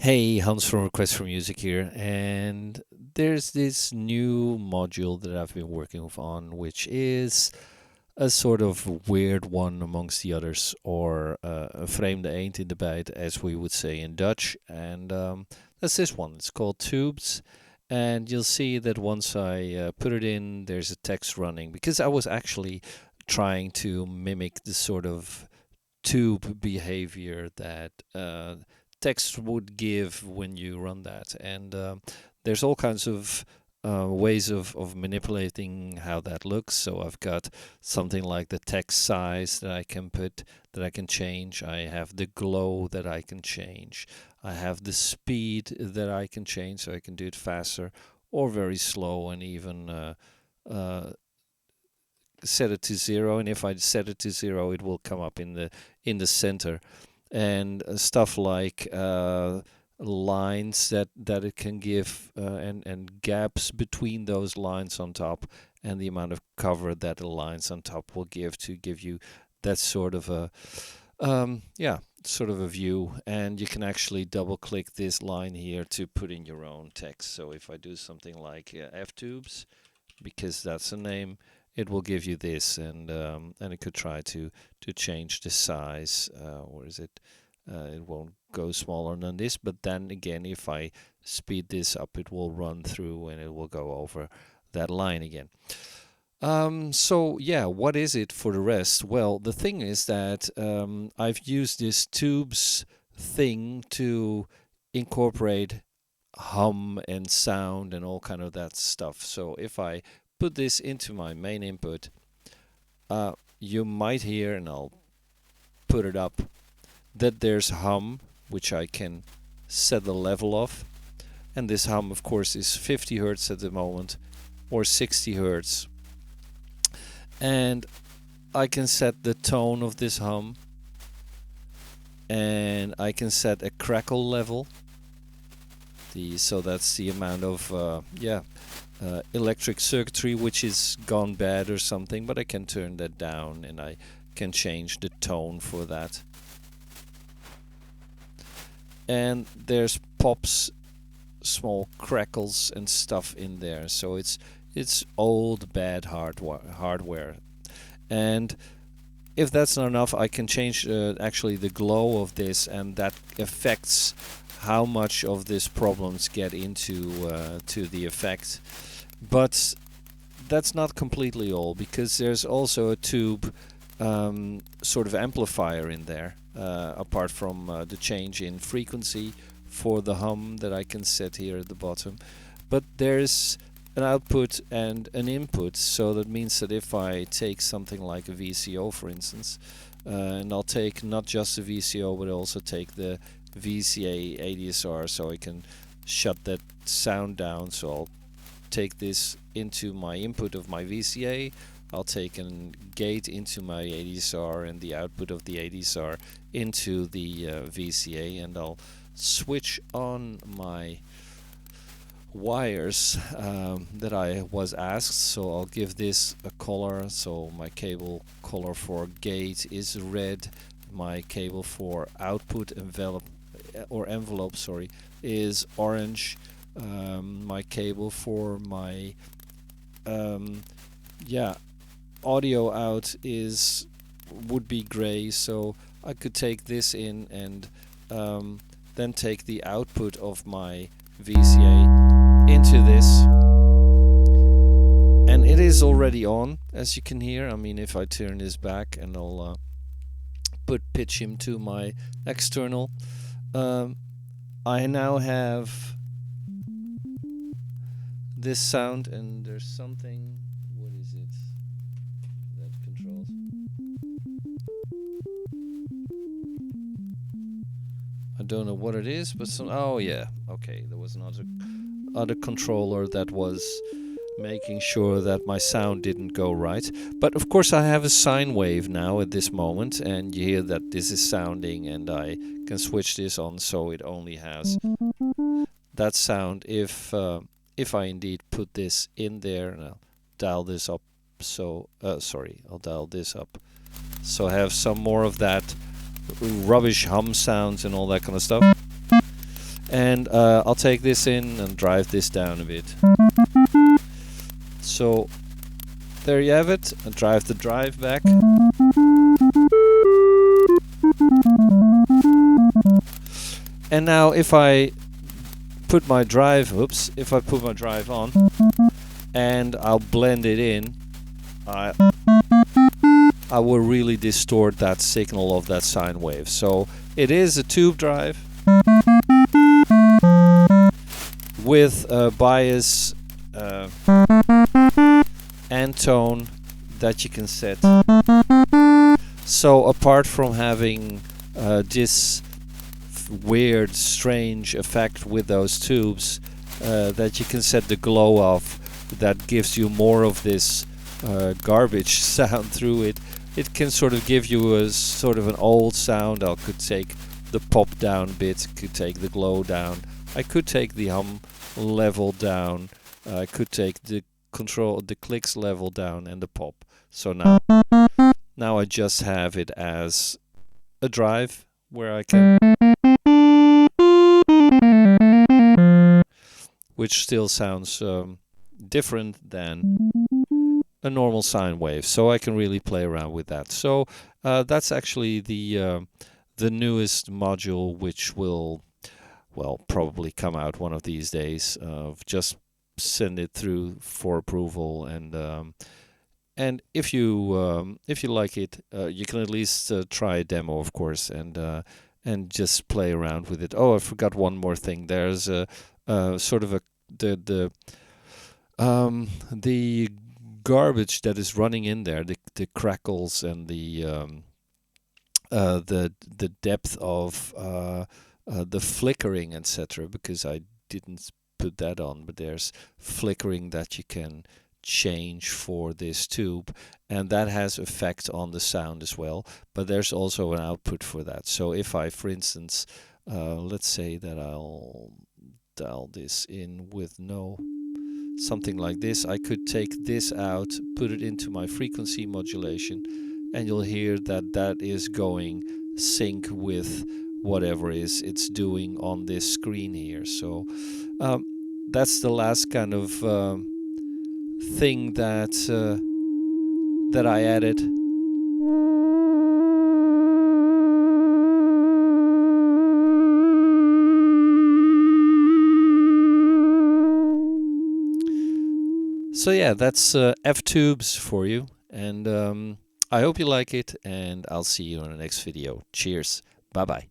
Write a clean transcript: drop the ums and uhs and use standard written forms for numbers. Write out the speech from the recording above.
Hey, Hans from Request for Music here, and there's this new module that I've been working on, which is a sort of weird one amongst the others, or een vreemde eend in de bijt, as we would say in Dutch. And that's this one. It's called Tubes, and you'll see that once I put it in, there's a text running because I was actually trying to mimic the sort of tube behavior that text would give when you run that. And there's all kinds of ways of manipulating how that looks. So I've got something like the text size that I can put, that I can change. I have the glow that I can change. I have the speed that I can change, so I can do it faster or very slow, and even set it to 0. And if I set it to 0, it will come up in the center. And stuff like lines that it can give, and gaps between those lines on top, and the amount of cover that the lines on top will give to give you that sort of a sort of a view. And you can actually double click this line here to put in your own text. So if I do something like F-tubes, because that's a name, it will give you this. And it could try to change the size. Or is it? It won't go smaller than this, but then again, if I speed this up, it will run through and it will go over that line again. So yeah, what is it for the rest? Well, the thing is that I've used this tubes thing to incorporate hum and sound and all kind of that stuff. So if I put this into my main input, you might hear, and I'll put it up, that there's hum, which I can set the level of. And this hum, of course, is 50 hertz at the moment, or 60 hertz. And I can set the tone of this hum, and I can set a crackle level. So that's the amount of electric circuitry which is gone bad or something, but I can turn that down, and I can change the tone for that. And there's pops, small crackles and stuff in there. So it's old bad hardware. And if that's not enough, I can change actually the glow of this, and that affects how much of these problems get into to the effect. But that's not completely all, because there's also a tube sort of amplifier in there, apart from the change in frequency for the hum that I can set here at the bottom. But there's an output and an input, so that means that if I take something like a VCO, for instance, and I'll take not just the VCO but also take the VCA ADSR, so I can shut that sound down. So I'll take this into my input of my VCA, I'll take a gate into my ADSR, and the output of the ADSR into the VCA, and I'll switch on my wires that I was asked. So I'll give this a color. So my cable color for gate is red, my cable for output envelope is orange, my cable for my audio out would be gray. So I could take this in and then take the output of my VCA into this, and it is already on, as you can hear. I mean, if I turn this back, and I'll put pitch into my external, I now have this sound, and there's something, what is it that controls? I don't know what it is, but oh yeah, okay, there was another controller that was making sure that my sound didn't go right. But of course I have a sine wave now at this moment, and you hear that this is sounding, and I can switch this on so it only has that sound if I indeed put this in there. And I'll dial this up, so I'll dial this up, so I have some more of that rubbish hum sounds and all that kind of stuff. And I'll take this in and drive this down a bit. So there you have it. I drive the drive back. And now if I put my drive, if I put my drive on and I'll blend it in, I will really distort that signal of that sine wave. So it is a tube drive with a bias and tone that you can set. So apart from having this weird, strange effect with those tubes that you can set the glow of, that gives you more of this garbage sound through it. It can sort of give you a sort of an old sound. I could take the pop down bit, could take the glow down. I could take the hum level down. I could take the clicks level down and the pop. So now I just have it as a drive where I can, which still sounds different than a normal sine wave. So I can really play around with that. So that's actually the newest module, which will, well, probably come out one of these days. Just send it through for approval, and if you like it, you can at least try a demo, of course, and just play around with it. Oh, I forgot one more thing. There's a sort of the garbage that is running in there, the crackles and the depth of the flickering, etc. Because I didn't put that on, but there's flickering that you can change for this tube, and that has effect on the sound as well. But there's also an output for that. So if I, for instance, let's say that I'll dial this in with something like this, I could take this out, put it into my frequency modulation, and you'll hear that that is going sync with whatever it's doing on this screen here. So that's the last kind of thing that I added. So yeah, that's F-tubes for you, and I hope you like it, and I'll see you in the next video. Cheers. Bye-bye.